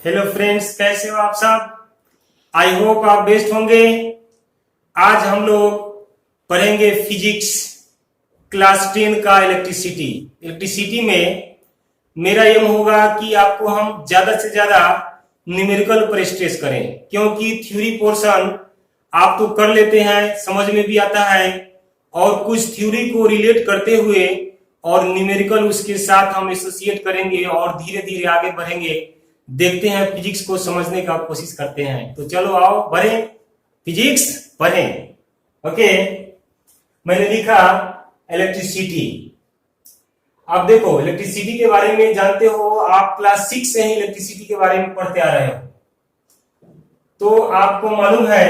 Hello friends, कैसे हो आप सब। आई होप आप बेस्ट होंगे। आज हम लोग पढ़ेंगे फिजिक्स क्लास 10 का इलेक्ट्रिसिटी में मेरा एम होगा कि आपको हम ज्यादा से ज्यादा न्यूमेरिकल पर स्ट्रेस करें, क्योंकि थ्योरी पोर्शन आप तो कर लेते हैं, समझ में भी आता है, और कुछ थ्योरी को रिलेट करते हुए और न्यूमेरिकल उसके साथ हम एसोसिएट करेंगे और धीरे धीरे आगे बढ़ेंगे। देखते हैं, फिजिक्स को समझने का कोशिश करते हैं। तो चलो आओ बढ़ें, फिजिक्स पढ़ें। ओके, मैंने लिखा इलेक्ट्रिसिटी। आप देखो, इलेक्ट्रिसिटी के बारे में जानते हो, आप क्लास 6 से ही इलेक्ट्रिसिटी के बारे में पढ़ते आ रहे हो, तो आपको मालूम है,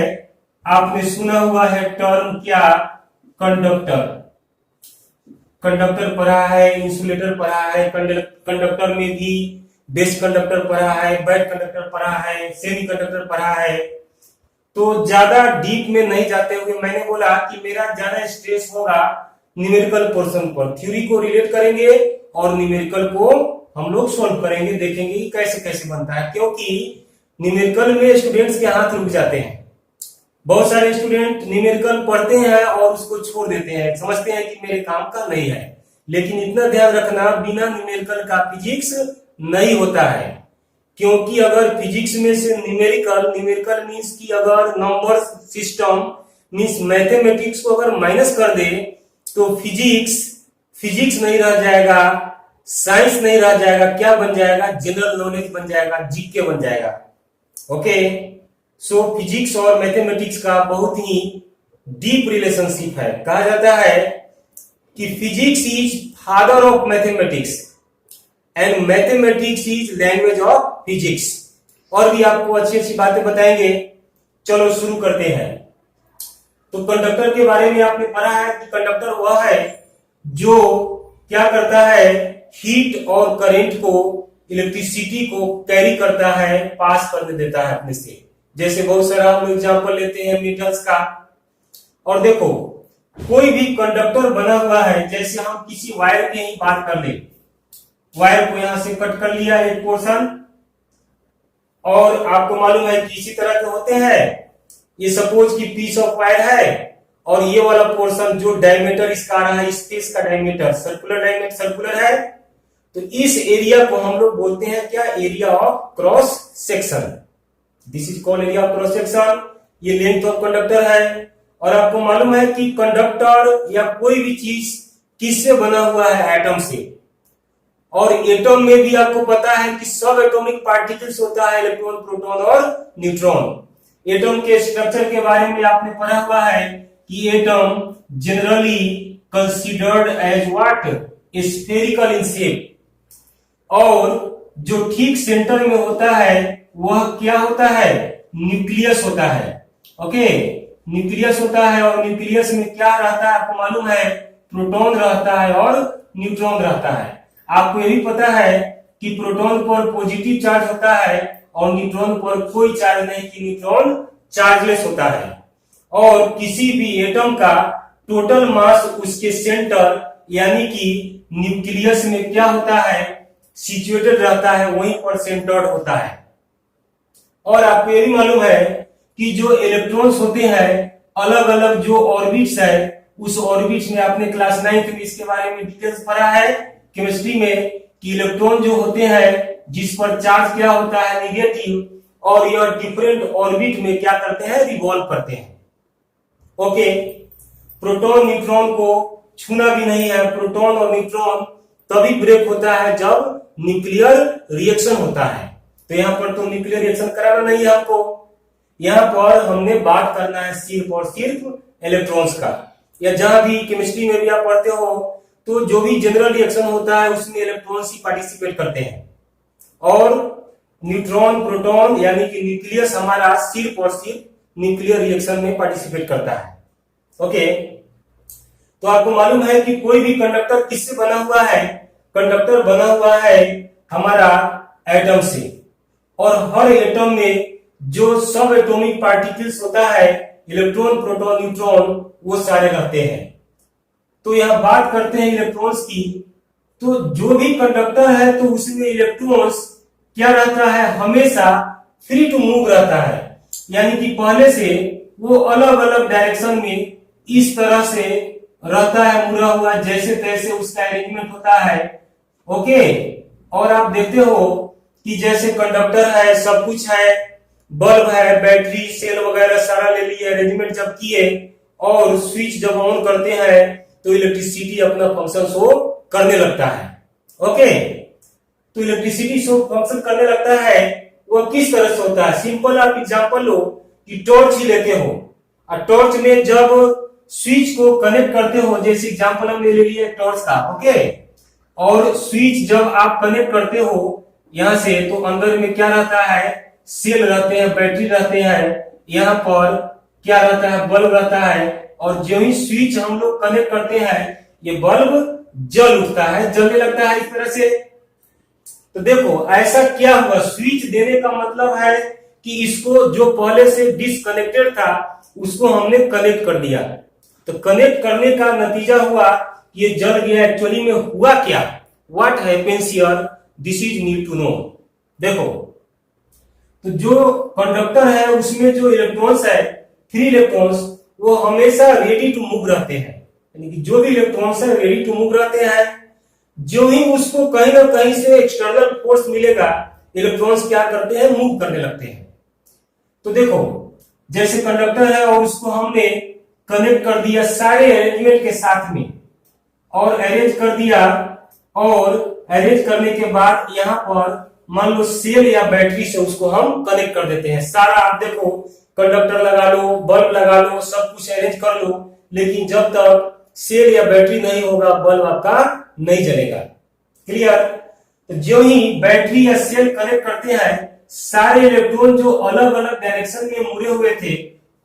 आपने सुना हुआ है टर्म क्या, कंडक्टर। कंडक्टर पढ़ा है, इंसुलेटर पढ़ा है, कंडक्टर में भी बेस कंडक्टर पढ़ा है, बैड कंडक्टर पढ़ा है, सेमी कंडक्टर पढ़ा है। तो ज्यादा डीप में नहीं जाते हुए मैंने बोला कि मेरा ज्यादा स्ट्रेस होगा न्यूमेरिकल पोर्शन पर। थ्योरी को रिलेट करेंगे और न्यूमेरिकल को हम लोग सोल्व करेंगे, देखेंगे कि कैसे कैसे बनता है, क्योंकि न्यूमेरिकल में स्टूडेंट्स के हाथ रुक जाते हैं। बहुत सारे स्टूडेंट न्यूमेरिकल पढ़ते हैं और उसको छोड़ देते हैं, समझते हैं कि मेरे काम का नहीं है। लेकिन इतना ध्यान रखना, बिना न्यूमेरिकल का फिजिक्स नहीं होता है, क्योंकि अगर फिजिक्स में से न्यूमेरिकल मींस कि अगर नंबर सिस्टम मींस मैथमेटिक्स को अगर माइनस कर दे तो फिजिक्स नहीं रह जाएगा, साइंस नहीं रह जाएगा, क्या बन जाएगा, जनरल नॉलेज बन जाएगा, जीके बन जाएगा। ओके, सो फिजिक्स और मैथमेटिक्स का बहुत ही डीप रिलेशनशिप है। कहा जाता है कि physics is father of mathematics and mathematics is language of physics. और भी आपको अच्छी अच्छी बातें बताएंगे। चलो शुरू करते हैं। तो कंडक्टर के बारे में आपने पढ़ा है कि कंडक्टर वह है जो क्या करता है, हीट और करंट को, इलेक्ट्रिसिटी को कैरी करता है, पास कर देता है अपने से। जैसे बहुत सारा हम लोग एग्जाम्पल लेते हैं मेटल्स का। और देखो, कोई भी कंडक्टर बना हुआ है, जैसे हम किसी वायर की ही बात कर ले, वायर को यहां से कट कर लिया एक पोर्शन, और आपको मालूम है कि इसी तरह के होते हैं। ये सपोज कि पीस ऑफ वायर है, और ये वाला पोर्शन जो डायमीटर इसका आ रहा है, स्पेस का डायमीटर सर्कुलर है, तो इस एरिया को हम लोग बोलते हैं क्या, area of cross section. This is called area of cross section. ये लेंथ ऑफ कंडक्टर है। और आपको मालूम है कि कंडक्टर या कोई भी चीज किससे बना हुआ है, एटम से। और एटम में भी आपको पता है कि सब एटॉमिक पार्टिकल्स होता है, इलेक्ट्रॉन, प्रोटॉन और न्यूट्रॉन। एटम के स्ट्रक्चर के बारे में आपने पढ़ा हुआ है कि atom generally considered as what, spherical in shape. और जो ठीक सेंटर में होता है वह क्या होता है, न्यूक्लियस होता है। ओके, न्यूक्लियस होता है, और न्यूक्लियस में क्या रहता है आपको मालूम है, प्रोटॉन रहता है और न्यूट्रॉन रहता है। आपको ये भी पता है कि प्रोटॉन पर पॉजिटिव चार्ज होता है और न्यूट्रॉन पर कोई चार्ज नहीं, कि न्यूट्रॉन चार्जलेस होता है। और किसी भी एटम का टोटल मास उसके सेंटर यानी कि न्यूक्लियस में क्या होता है, सिचुएटेड रहता है, वहीं पर सेंटर्ड होता है। और आपको ये भी मालूम है कि जो इलेक्ट्रॉन्स होते हैं, अलग अलग जो ऑर्बिट्स है, उस ऑर्बिट्स में आपने क्लास 9 में इसके बारे में डिटेल्स पढ़ा है केमिस्ट्री में, कि इलेक्ट्रॉन जो होते हैं जिस पर चार्ज क्या होता है, नेगेटिव, और यह डिफरेंट ऑर्बिट में क्या करते हैं, रिवॉल्व करते हैं। ओके, प्रोटॉन न्यूट्रॉन को छूना भी नहीं है। प्रोटॉन और न्यूट्रॉन तभी ब्रेक होता है जब न्यूक्लियर रिएक्शन होता है। तो यहां पर तो न्यूक्लियर रिएक्शन कराना नहीं है हमको, यहां पर हमने बात करना है सिर्फ और सिर्फ इलेक्ट्रॉन्स का। या जहां भी केमिस्ट्री में भी आप पढ़ते हो, तो जो भी जनरल रिएक्शन होता है उसमें इलेक्ट्रॉन्स ही पार्टिसिपेट करते हैं, और न्यूट्रॉन, प्रोटॉन यानी कि न्यूक्लियस हमारा सिर्फ और सिर्फ न्यूक्लियर रिएक्शन में पार्टिसिपेट करता है। ओके, तो आपको मालूम है कि कोई भी कंडक्टर किससे बना हुआ है, कंडक्टर बना हुआ है हमारा एटम से। और हर एटम में जो सब एटॉमिक पार्टिकल्स होता है, इलेक्ट्रॉन, प्रोटॉन, न्यूट्रॉन, वो सारे रहते हैं। तो यहां बात करते हैं इलेक्ट्रॉन्स की। तो जो भी कंडक्टर है तो उसमें इलेक्ट्रॉन्स क्या रहता है, हमेशा फ्री टू मूव रहता है, यानी कि पहले से वो अलग अलग डायरेक्शन में इस तरह से रहता है, मुड़ा हुआ, जैसे तैसे उसका अरेंजमेंट होता है। ओके, और आप देखते हो कि जैसे कंडक्टर है, सब कुछ है, बल्ब है, बैटरी, सेल वगैरह सारा ले लिए, अरेंजमेंट जब किए और स्विच जब ऑन करते हैं तो इलेक्ट्रिसिटी अपना फंक्शन शो करने लगता है। ओके, तो इलेक्ट्रिसिटी शो फंक्शन करने लगता है। वो किस तरह से होता है, सिंपल आप एग्जांपल लो कि टॉर्च ही लेते हो, और टॉर्च में जब स्विच को कनेक्ट करते हो, जैसे एग्जांपल हमने ले लिया टॉर्च का। ओके, और स्विच जब आप कनेक्ट करते हो यहां से, तो अंदर में क्या रहता है, सेल रहते हैं, बैटरी रहते हैं, यहाँ पर क्या रहता है, बल्ब रहता है, और जो ही स्विच हम लोग कनेक्ट करते हैं ये बल्ब जल उठता है, जलने लगता है इस तरह से। तो देखो ऐसा क्या हुआ, स्विच देने का मतलब है कि इसको जो पहले से डिसकनेक्टेड था उसको हमने कनेक्ट कर दिया, तो कनेक्ट करने का नतीजा हुआ ये जल गया। एक्चुअली में हुआ क्या, what happens here, this is need to know. देखो, तो जो कंडक्टर है उसमें जो इलेक्ट्रॉन्स है, फ्री इलेक्ट्रॉन्स, वो हमेशा रेडी टू मूव रहते हैं, यानी कि जो भी इलेक्ट्रॉन्स है रेडी टू मूव रहते हैं। जो ही उसको कहीं ना कहीं से एक्सटर्नल फोर्स मिलेगा, इलेक्ट्रॉन्स क्या करते हैं, मूव करने लगते हैं। तो देखो जैसे कंडक्टर है और उसको हमने कनेक्ट कर दिया सारे अरेंजमेंट के साथ में, और अरेंज कर दिया, और अरेंज करने के बाद यहाँ पर मान लो सेल या बैटरी से उसको हम कनेक्ट कर देते हैं सारा। आप देखो कंडक्टर लगा लो, बल्ब लगा लो, सब कुछ अरेंज कर लो, लेकिन जब तक सेल या बैटरी नहीं होगा बल्ब आपका नहीं जलेगा। क्लियर? तो जो ही बैटरी या सेल कनेक्ट करते हैं, सारे इलेक्ट्रॉन जो अलग अलग डायरेक्शन में मुड़े हुए थे,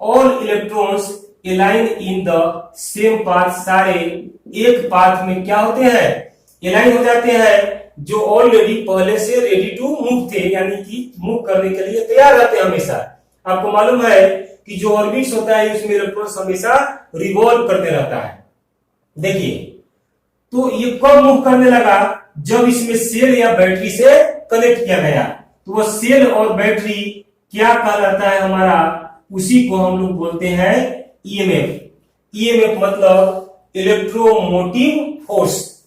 all electrons align in the same path, सारे एक पाथ में क्या होते हैं, अलाइन हो जाते हैं, जो ऑलरेडी पहले से रेडी टू मूव थे, यानी कि मूव करने के लिए तैयार रहते हैं हमेशा। आपको मालूम है कि जो ऑर्बिट्स होता है उसमें इलेक्ट्रॉन्स हमेशा रिवॉल्व करते रहता है। देखिए, तो ये कब मूव करने लगा, जब इसमें सेल या बैटरी से कनेक्ट किया गया, तो वो सेल और बैटरी क्या कहलाता है हमारा, उसी को हम लोग बोलते हैं ईएमएफ। ईएमएफ मतलब electromotive force.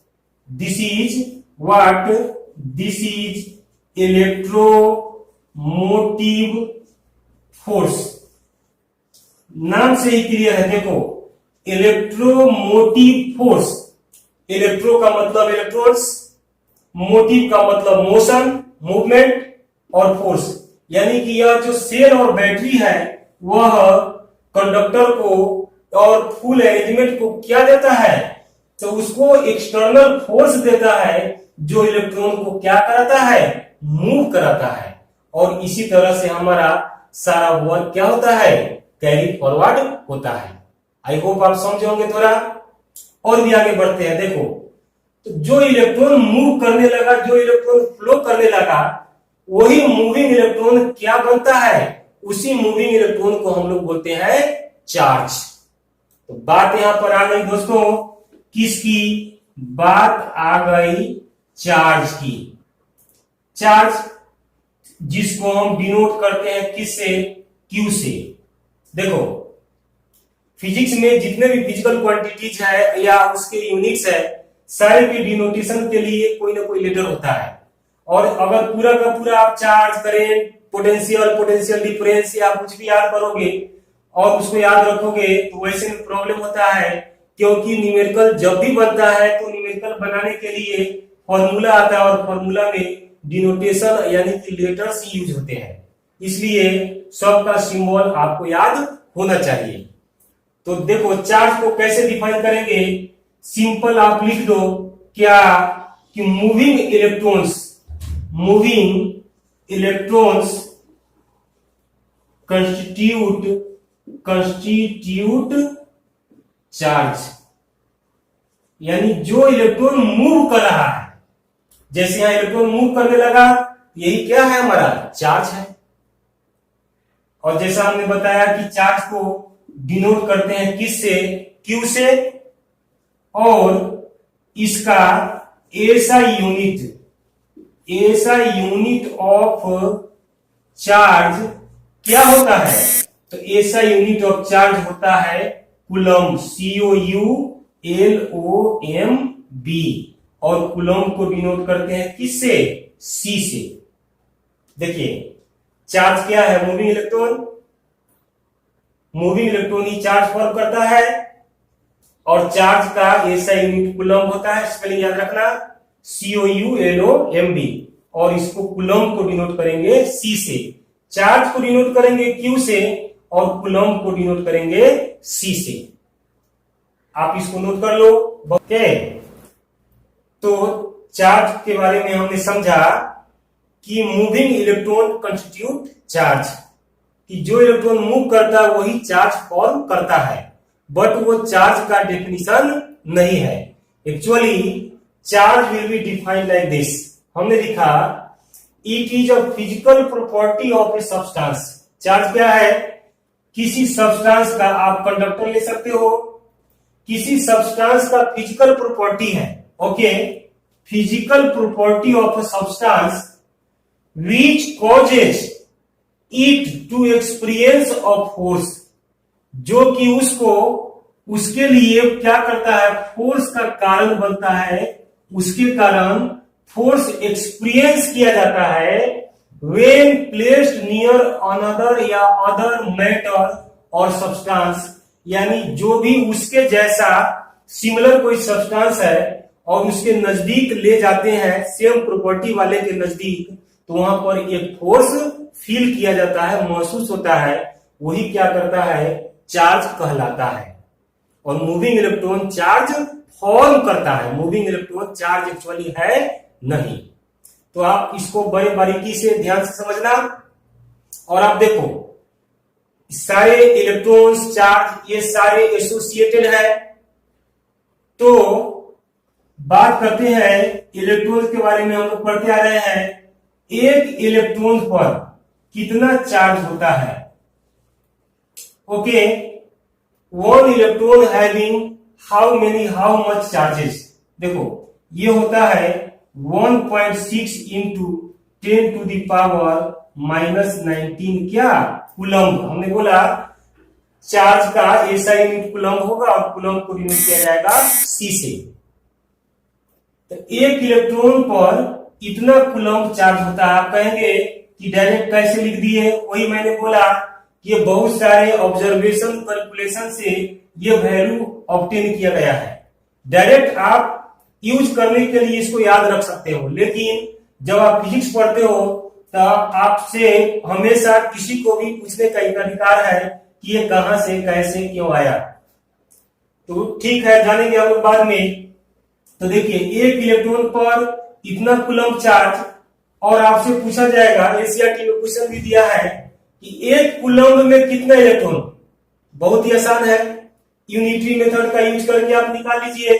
This is what, this is electromotive force. नाम से ही क्लियर है, देखो इलेक्ट्रोमोटिव फोर्स। इलेक्ट्रो का मतलब इलेक्ट्रॉन्स, मोटिव का मतलब मोशन, मूवमेंट, और फोर्स, यानी कि यह जो सेल और बैटरी है वह कंडक्टर को और फुल अरेंजमेंट को क्या देता है, तो उसको एक्सटर्नल फोर्स देता है जो इलेक्ट्रॉन को क्या कराता है, मूव कराता है। और इसी तरह से हमारा सारा वर्क क्या होता है, कैरी फॉरवर्ड होता है। आई होप आप समझे होंगे थोड़ा। और भी आगे बढ़ते हैं। देखो, तो जो इलेक्ट्रॉन मूव करने लगा, जो इलेक्ट्रॉन फ्लो करने लगा, वही मूविंग इलेक्ट्रॉन क्या बनता है, उसी मूविंग इलेक्ट्रॉन को हम लोग बोलते हैं चार्ज। तो बात यहां पर आ गई दोस्तों, किसकी बात आ गई, चार्ज की। चार्ज जिसको हम डिनोट करते हैं किससे, क्यू से। देखो फिजिक्स में जितने भी फिजिकल क्वांटिटीज है या उसके यूनिट्स है, सारे के डिनोटेशन के लिए कोई ना कोई लेटर होता है। और अगर पूरा का पूरा आप चार्ज, करंट, पोटेंशियल डिफरेंस या कुछ भी याद करोगे और उसको याद रखोगे तो वैसे में प्रॉब्लम होता है, क्योंकि न्यूमेरिकल जब भी बनता है तो न्यूमेरिकल बनाने के लिए फॉर्मूला आता है, और फॉर्मूला में डिनोटेशन यानी कि लेटर्स यूज होते हैं, इसलिए सबका सिंबल आपको याद होना चाहिए। तो देखो चार्ज को कैसे डिफाइन करेंगे, सिंपल आप लिख दो क्या, कि मूविंग इलेक्ट्रॉन्स कंस्टिट्यूट चार्ज, यानी जो इलेक्ट्रॉन मूव कर रहा है, जैसे यहां इलेक्ट्रॉन मूव करने लगा, यही क्या है, हमारा चार्ज है। और जैसा हमने बताया कि चार्ज को डिनोट करते हैं किससे, क्यू से, और इसका एसआई ऐसा यूनिट ऑफ चार्ज क्या होता है? तो ऐसा यूनिट ऑफ चार्ज होता है कूलम्ब, COULOMB। और कूलम्ब को डिनोट करते हैं किससे? C से। देखिए चार्ज क्या है? Moving electron. मूविंग इलेक्ट्रॉन ही चार्ज फॉर्म करता है और चार्ज का ऐसा यूनिट कूलम्ब होता है। स्पेलिंग याद रखना, COULOMB। और इसको कूलम्ब को डिनोट करेंगे C से, चार्ज को डिनोट करेंगे Q से और कूलम्ब को डिनोट करेंगे C से। आप इसको नोट कर लो। ओके, तो चार्ज के बारे में हमने समझा कि मूविंग इलेक्ट्रॉन कंस्टिट्यूट चार्ज, कि जो इलेक्ट्रॉन मूव करता है वही चार्ज फॉर्म करता है, बट वो चार्ज का डेफिनेशन नहीं है। Actually charge will be defined like this. हमने लिखा it is a physical property of a substance. Charge क्या है? किसी सब्सटेंस का, आप कंडक्टर ले सकते हो, किसी सब्सटेंस का फिजिकल प्रॉपर्टी है। Okay, physical property of a substance which causes it to experience of force, जो कि उसको, उसके लिए क्या करता है? फोर्स का कारण बनता है, उसके कारण फोर्स एक्सपीरियंस किया जाता है when placed near another या other matter और substance। यानी जो भी उसके जैसा सिमिलर कोई सब्सटेंस है और उसके नजदीक ले जाते हैं, सेम प्रॉपर्टी वाले के नजदीक, तो वहां पर एक फोर्स फील किया जाता है, महसूस होता है, वही क्या करता है? चार्ज कहलाता है। और मूविंग इलेक्ट्रॉन चार्ज फॉर्म करता है, मूविंग इलेक्ट्रॉन चार्ज एक्चुअली है नहीं। तो आप इसको बड़े बारीकी से ध्यान से समझना। और आप देखो सारे इलेक्ट्रॉन्स, चार्ज, ये सारे एसोसिएटेड है। तो बात करते हैं इलेक्ट्रॉन के बारे में, हम लोग पढ़ते आ रहे हैं एक इलेक्ट्रॉन पर कितना चार्ज होता है। Okay, one electron having how much charges. देखो ये होता है 1.6 इंटू 10 टू द पावर -19 क्या? कूलम्ब। हमने बोला चार्ज का ऐसा यूनिट कूलम्ब होगा और कूलम्ब को डिनोट किया जाएगा C से। तो एक इलेक्ट्रॉन पर इतना कूलम्ब चार्ज होता है। आप कहेंगे कि डायरेक्ट कैसे लिख दिए? वही मैंने बोला कि ये बहुत सारे ऑब्जर्वेशन कैलकुलेशन से ये वैल्यू ऑब्टेन किया गया है। डायरेक्ट आप यूज करने के लिए इसको याद रख सकते हो, लेकिन जब आप फिजिक्स पढ़ते हो तब आपसे हमेशा किसी को भी पूछने का अधिकार है कि ये कहां से, कैसे, क्यों आया। तो ठीक है, जानेंगे हम लोग बाद में। तो देखिए एक इलेक्ट्रॉन पर इतना कूलम्ब चार्ज, और आपसे पूछा जाएगा, एनसीईआरटी में क्वेश्चन भी दिया है कि एक कूलम्ब में कितना इलेक्ट्रॉन। बहुत ही आसान है, यूनिटरी मेथड का यूज करके आप निकाल लीजिए।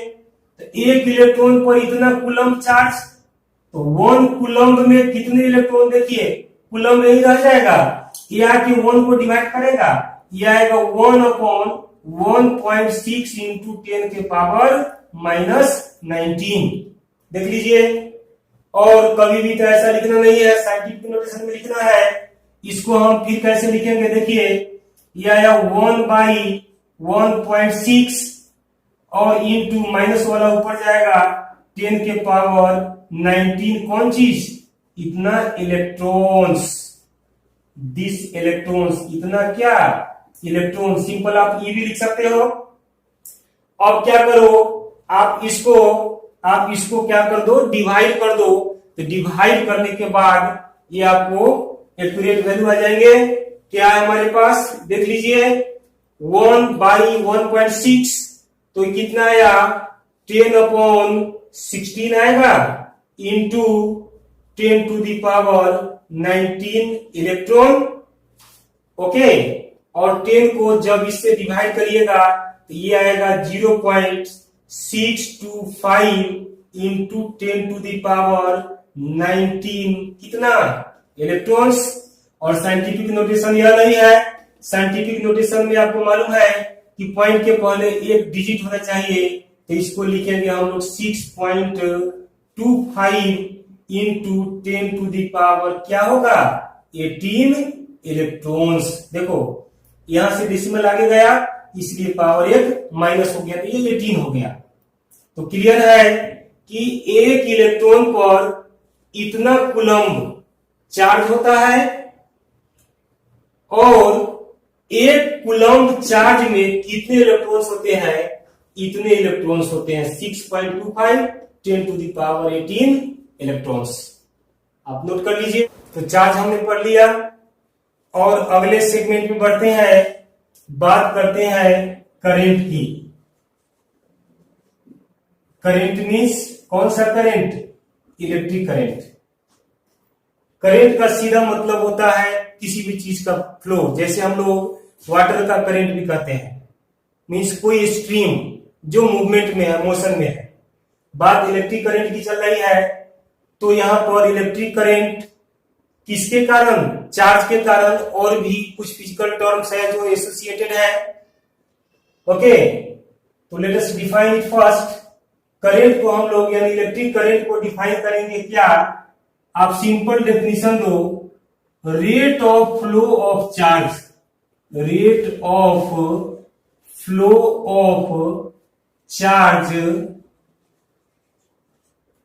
तो एक इलेक्ट्रॉन पर इतना कूलम्ब चार्ज, तो 1 कूलम्ब में कितने इलेक्ट्रॉन? देखिए कूलम्ब नहीं रह जाएगा, ये आके 1 को डिवाइड करेगा, ये आएगा 1/1.6 इंटू 10 के पावर -19। देख लीजिए। और कभी भी तो ऐसा लिखना नहीं है, साइंटिफिक नोटेशन में लिखना है। इसको हम फिर कैसे लिखेंगे? देखिए ये आया 1/1.6 और इंटू माइनस वाला ऊपर जाएगा 10 के पावर 19। कौन चीज? इतना इलेक्ट्रॉन्स, दिस इलेक्ट्रॉन्स, इतना क्या? इलेक्ट्रॉन। सिंपल आप ये भी लिख सकते हो। अब क्या करो, आप इसको क्या कर दो? डिवाइड कर दो। तो डिवाइड करने के बाद ये आपको एक्यूरेट वैल्यू आ जाएंगे। क्या है हमारे पास? देख लीजिए 1/1.6, तो कितना आया? 10/16 आएगा into 10 to the power 19 electron. Okay, और 10 को जब इससे डिवाइड करिएगा तो ये आएगा 0.625 इंटू 10 टू द पावर 19 कितना? इलेक्ट्रॉन्स। और साइंटिफिक नोटेशन यह नहीं है। साइंटिफिक नोटेशन में आपको मालूम है कि पॉइंट के पहले एक डिजिट होना चाहिए, तो इसको लिखेंगे हम लोग 6.25 इंटू 10⁻, क्या होगा 18 इलेक्ट्रॉन्स। देखो यहां से डेसिमल आगे गया इसलिए पावर एक माइनस हो गया, तो ये 18 हो गया। तो क्लियर है कि एक इलेक्ट्रॉन पर इतना कूलम्ब चार्ज होता है और एक कूलम्ब चार्ज में कितने इलेक्ट्रॉन्स होते हैं, इतने इलेक्ट्रॉन्स होते हैं 6.25 10⁻18 इलेक्ट्रॉन्स। आप नोट कर लीजिए। तो चार्ज हमने पढ़ लिया और अगले सेगमेंट में बढ़ते हैं, बात करते हैं करंट की। करंट मीन्स कौन सा करंट, इलेक्ट्रिक करंट। करंट का सीधा मतलब होता है किसी भी चीज का फ्लो, जैसे हम लोग वाटर का करंट भी कहते हैं, मीन्स कोई स्ट्रीम जो मूवमेंट में है, मोशन में है। बात इलेक्ट्रिक करंट की चल रही है, तो यहां पर इलेक्ट्रिक करंट किसके कारण, चार्ज के कारण, और भी कुछ फिजिकल टर्म्स है जो एसोसिएटेड है। ओके, तो let us define it first. Current को हम लोग यानी इलेक्ट्रिक करंट को डिफाइन करेंगे क्या, आप सिंपल डेफिनेशन दो, rate of flow of charge, rate of flow of charge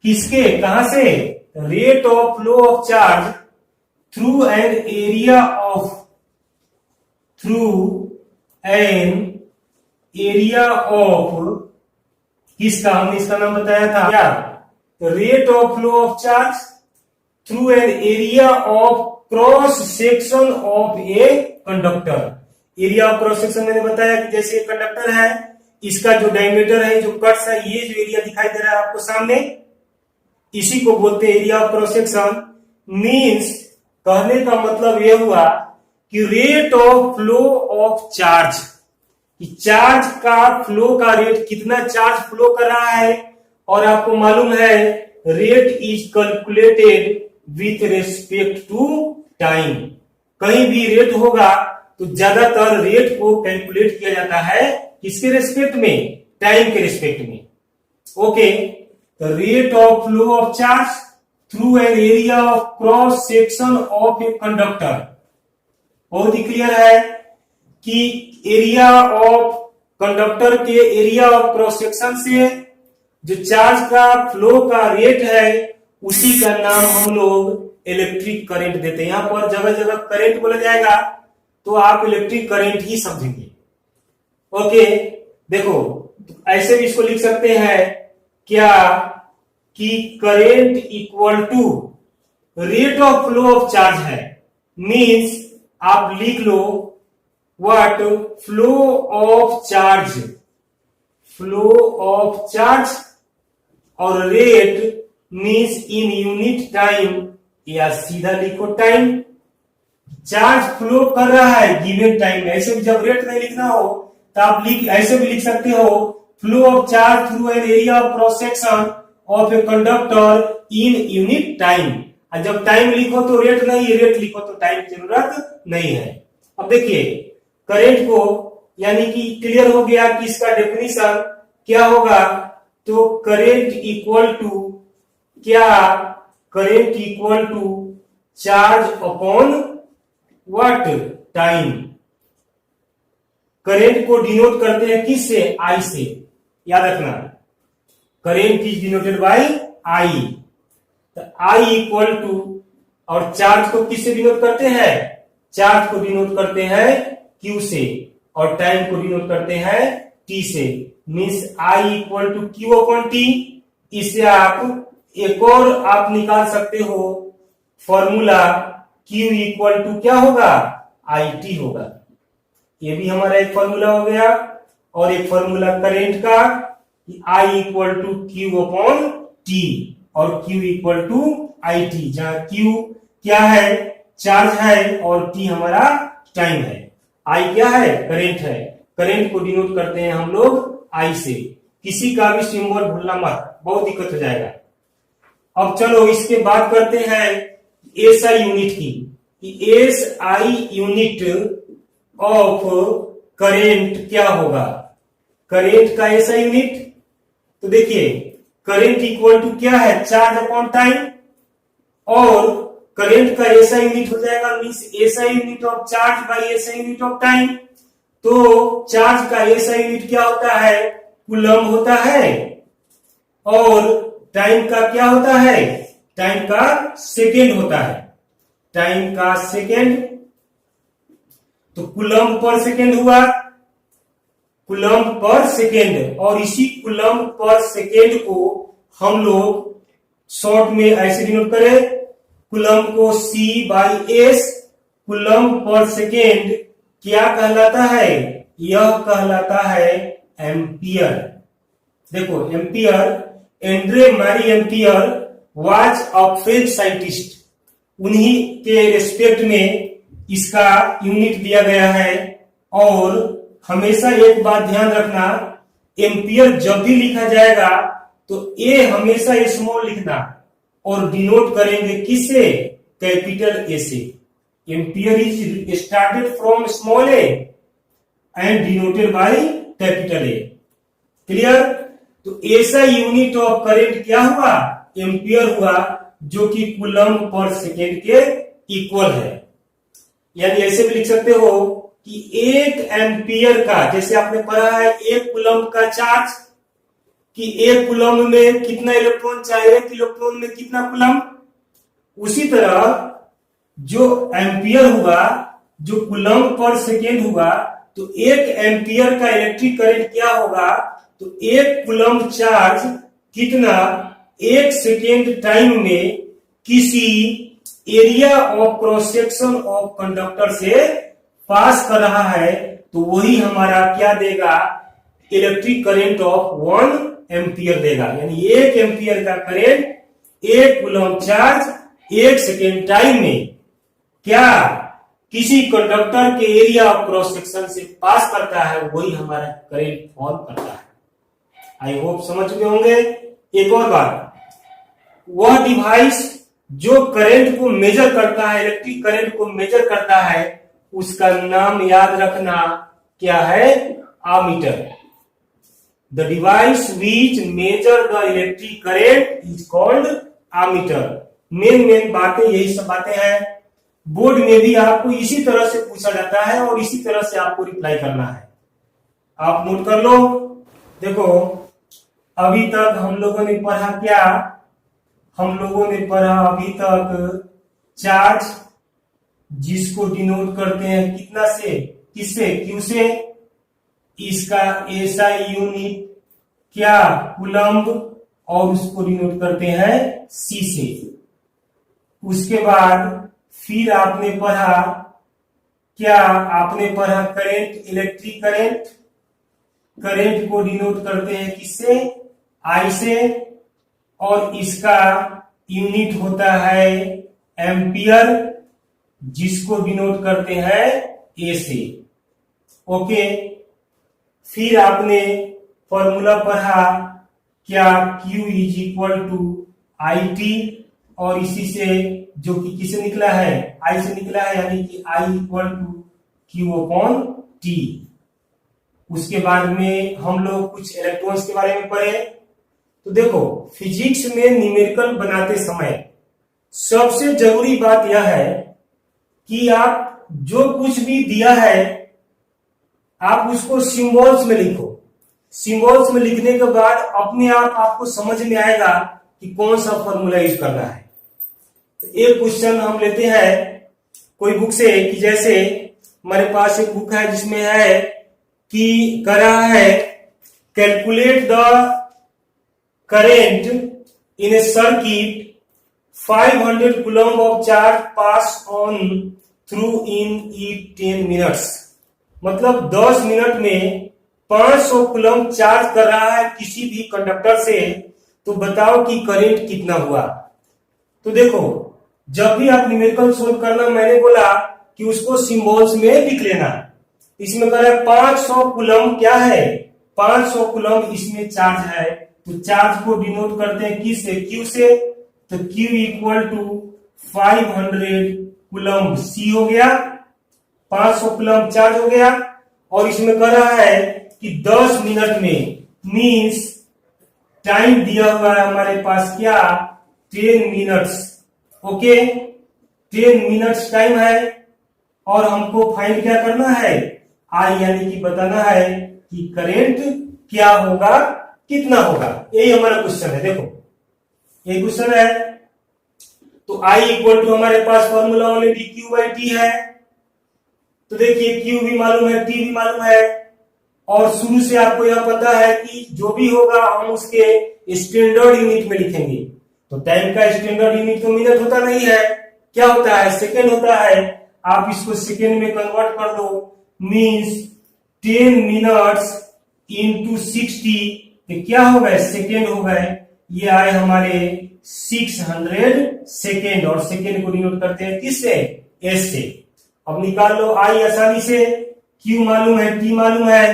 किसके, कहां से, rate of flow of charge through an area of, through an area of किसका, हमने इसका नाम बताया था क्या, rate of flow of charge through an area of cross section of a conductor. Area of cross section मैंने बताया कि जैसे कंडक्टर है, इसका जो डायमीटर है, जो कट्स है, ये जो एरिया दिखाई दे रहा है आपको सामने, इसी को बोलते हैं area of cross section. Means कहने का मतलब यह हुआ कि rate of flow of charge, charge का फ्लो का रेट, कितना चार्ज फ्लो कर रहा है, और आपको मालूम है rate is calculated with respect to time. कहीं भी रेट होगा तो ज्यादातर रेट को कैलकुलेट किया जाता है किसके रेस्पेक्ट में, टाइम के रेस्पेक्ट में। ओके, तो rate of flow of charge through an area of cross section of a conductor. बहुत ही क्लियर है कि एरिया ऑफ कंडक्टर के एरिया ऑफ क्रॉस सेक्शन से जो चार्ज का फ्लो का रेट है, उसी का नाम हम लोग इलेक्ट्रिक करंट देते हैं। यहां पर जगह जगह करंट बोला जाएगा तो आप इलेक्ट्रिक करंट ही समझेंगे। ओके, देखो ऐसे भी इसको लिख सकते हैं क्या, कि current equal to rate of flow of charge है। मींस आप लिख लो what, flow of charge, flow of charge, और rate means in unit time, या सीधा लिखो टाइम। चार्ज फ्लो कर रहा है गिवन टाइम में। ऐसे भी जब रेट नहीं लिखना हो तो आप ऐसे भी लिख सकते हो, flow of charge through an area of cross section of a conductor in unit time. और जब टाइम लिखो तो रेट नहीं, रेट लिखो तो टाइम की जरूरत नहीं है। अब देखिए करंट को, यानी कि क्लियर हो गया कि इसका डेफिनेशन क्या होगा। तो करंट इक्वल टू क्या, current equal to charge upon what, time. Current को डिनोट करते हैं किससे, आई से, याद रखना। Current is denoted by I, तो आई इक्वल टू, और चार्ज को किससे डिनोट करते हैं, चार्ज को डिनोट करते हैं क्यू से, और टाइम को डिनोट करते हैं टी से। Means I equal to Q upon T. इससे आप एक और आप निकाल सकते हो फॉर्मूला, Q इक्वल टू क्या होगा, आई टी होगा। ये भी हमारा एक फॉर्मूला हो गया। और एक फॉर्मूला करंट का, I equal to Q upon T, और Q equal to I T, जहां Q क्या है, चार्ज है, और T हमारा टाइम है। I क्या है, करंट है। करंट को डिनोट करते हैं हम लोग I से। किसी का भी सिंबल भूलना मत, बहुत दिक्कत हो जाएगा। अब चलो इसके बात करते हैं एसआई यूनिट की। एसआई यूनिट ऑफ करंट क्या होगा, करंट का एसआई यूनिट। तो देखिए करंट इक्वल टू क्या है, चार्ज अपॉन टाइम। और करंट का ऐसा यूनिट हो जाएगा मींस ऐसा यूनिट ऑफ चार्ज बाय ऐसा यूनिट ऑफ टाइम। तो चार्ज का ऐसा यूनिट क्या होता है, कूलम होता है, और टाइम का क्या होता है, टाइम का सेकेंड होता है, टाइम का सेकेंड। तो कूलम पर सेकेंड हुआ, कूलम पर सेकेंड, और इसी कूलम पर सेकेंड को हम लोग शॉर्ट में ऐसे डिनोट करें, कूलम को C by S, coulomb per second क्या कहलाता है, यह कहलाता है एम्पियर। देखो एम्पियर, एंड्रे मारी ampere was a French scientist, उन्हीं के रेस्पेक्ट में इसका यूनिट दिया गया है। और हमेशा एक बात ध्यान रखना, एम्पियर जब भी लिखा जाएगा तो ए हमेशा स्मॉल लिखना और डिनोट करेंगे किससे, कैपिटल ए से। Ampere is started from small A and denoted by capital A. Clear? तो ऐसा यूनिट ऑफ करंट क्या हुआ, एम्पियर हुआ, जो कि कूलम पर सेकेंड के इक्वल है। यानी ऐसे भी लिख सकते हो कि एक एम्पियर का, जैसे आपने पढ़ा है एक कूलम का चार्ज, कि एक कूलम में कितना इलेक्ट्रॉन चाहिए, एक इलेक्ट्रॉन में कितना कूलम, उसी तरह जो एम्पियर हुआ, जो कूलम पर सेकेंड हुआ, तो एक एम्पियर का इलेक्ट्रिक करंट क्या होगा, तो एक कूलम चार्ज कितना एक सेकेंड टाइम में किसी area of cross section of conductor से पास कर रहा है, तो वही हमारा क्या देगा, इलेक्ट्रिक करंट ऑफ 1 एम्पियर देगा। यानी 1 एम्पियर का करंट एक कूलम चार्ज एक सेकेंड टाइम में क्या किसी कंडक्टर के एरिया ऑफ क्रॉस सेक्शन से पास करता है, वही हमारा करंट फॉर्म करता है। आई होप समझ चुके होंगे। एक और बात, वह डिवाइस जो करंट को मेजर करता है, इलेक्ट्रिक करंट को मेजर करता है, उसका नाम याद रखना क्या है, ammeter. The device which measure the electric current is called ammeter. Main बातें यही सब बातें हैं। बोर्ड में भी आपको इसी तरह से पूछा जाता है और इसी तरह से आपको रिप्लाई करना है। आप नोट कर लो। देखो अभी तक हम लोगों ने पढ़ा क्या, हम लोगों ने पढ़ा अभी तक चार्ज, जिसको डिनोट करते हैं कितना से, किससे, क्यू से। इसका ऐसा यूनिट क्या, कूलम्ब, और उसको डिनोट करते हैं सी से। उसके बाद फिर आपने पढ़ा क्या, आपने पढ़ा करंट, इलेक्ट्रिक करंट, करंट को डिनोट करते हैं किससे, आई से, और इसका यूनिट होता है एम्पियर, जिसको डिनोट करते हैं ए से। ओके, फिर आपने फॉर्मूला पढ़ा क्या, Q is equal to I T, और इसी से जो कि किसे निकला है, आई से निकला है, यानी कि I equal to Q upon T. उसके बाद में हम लोग कुछ इलेक्ट्रॉन्स के बारे में पढ़े। तो देखो फिजिक्स में न्यूमेरिकल बनाते समय सबसे जरूरी बात यह है कि आप जो कुछ भी दिया है आप उसको सिंबल्स में लिखो। सिंबल्स में लिखने के बाद अपने आप आपको समझ में आएगा कि कौन सा फॉर्मूला यूज करना है। तो एक क्वेश्चन हम लेते हैं कोई बुक से, कि जैसे हमारे पास एक बुक है जिसमें है कि कर रहा है calculate the current in A circuit 500 coulomb of charge pass on through in it 10 minutes. मतलब 10 मिनट में 500 कूलम चार्ज कर रहा है किसी भी कंडक्टर से, तो बताओ कि करंट कितना हुआ। तो देखो जब भी आप न्यूमेरिकल सोल्व करना, मैंने बोला कि उसको सिंबल्स में लिख लेना। इसमें कह रहा है 500 कूलम क्या है, 500 कूलम इसमें चार्ज है, तो चार्ज को डिनोट करते हैं किस से, क्यू से। तो क्यू इक्वल टू 500 कूलम सी हो गया, 500 कूलम चार्ज हो गया। और इसमें कह रहा है कि 10 मिनट में, मींस टाइम दिया हुआ है हमारे पास क्या, 10 मिनट्स। ओके 10 मिनट्स टाइम है और हमको फाइंड क्या करना है, आई यानी कि बताना है कि करंट क्या होगा, कितना होगा। यही हमारा क्वेश्चन है। देखो ये क्वेश्चन है, तो I इक्वल टू हमारे पास formula already Q by T है। तो देखिए Q भी मालूम है, T भी मालूम है, और शुरू से आपको यह पता है कि जो भी होगा हम उसके स्टैंडर्ड यूनिट में लिखेंगे। तो टाइम का स्टैंडर्ड यूनिट तो मिनट होता नहीं है, क्या होता है, सेकेंड होता है। आप इसको सेकेंड में कन्वर्ट कर दो, मींस 10 मिनट्स इंटू 60, तो क्या हो गए, सेकेंड हो गए। ये आए हमारे 600 सेकेंड, और सेकेंड को डिनोट करते हैं किससे, एस से। अब निकाल लो आई आसानी से, Q मालूम है, T मालूम है,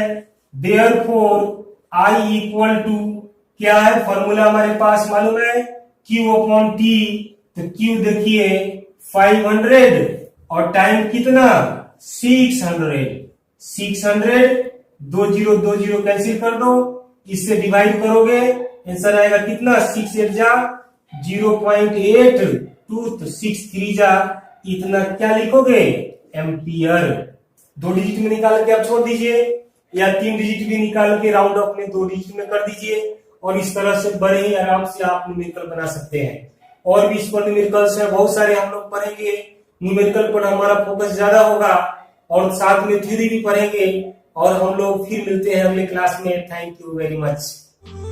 देयरफॉर I इक्वल टू क्या है, फॉर्मूला हमारे पास मालूम है Q अपॉन T। तो Q देखिए 500 और टाइम कितना 600, 20 कैंसिल कर दो, इससे डिवाइड करोगे आंसर आएगा कितना, 6 8 जा 0.8 2, 6 3 जा इतना क्या लिखोगे, एम्पियर। 2 डिजिट में निकाल के आप छोड़ दीजिए, या 3 डिजिट भी निकाल के राउंड ऑफ में 2 डिजिट में कर दीजिए, और इस तरह से बड़े ही आराम से आप न्यूमेरिकल बना सकते हैं। और भी इस पर न्यूमेरिकल्स है बहुत सारे, हम लोग पढ़ेंगे। न्यूमेरिकल पर हमारा फोकस ज्यादा होगा, और साथ में थ्योरी भी पढ़ेंगे। और हम लोग फिर मिलते हैं अगले क्लास में। Thank you very much.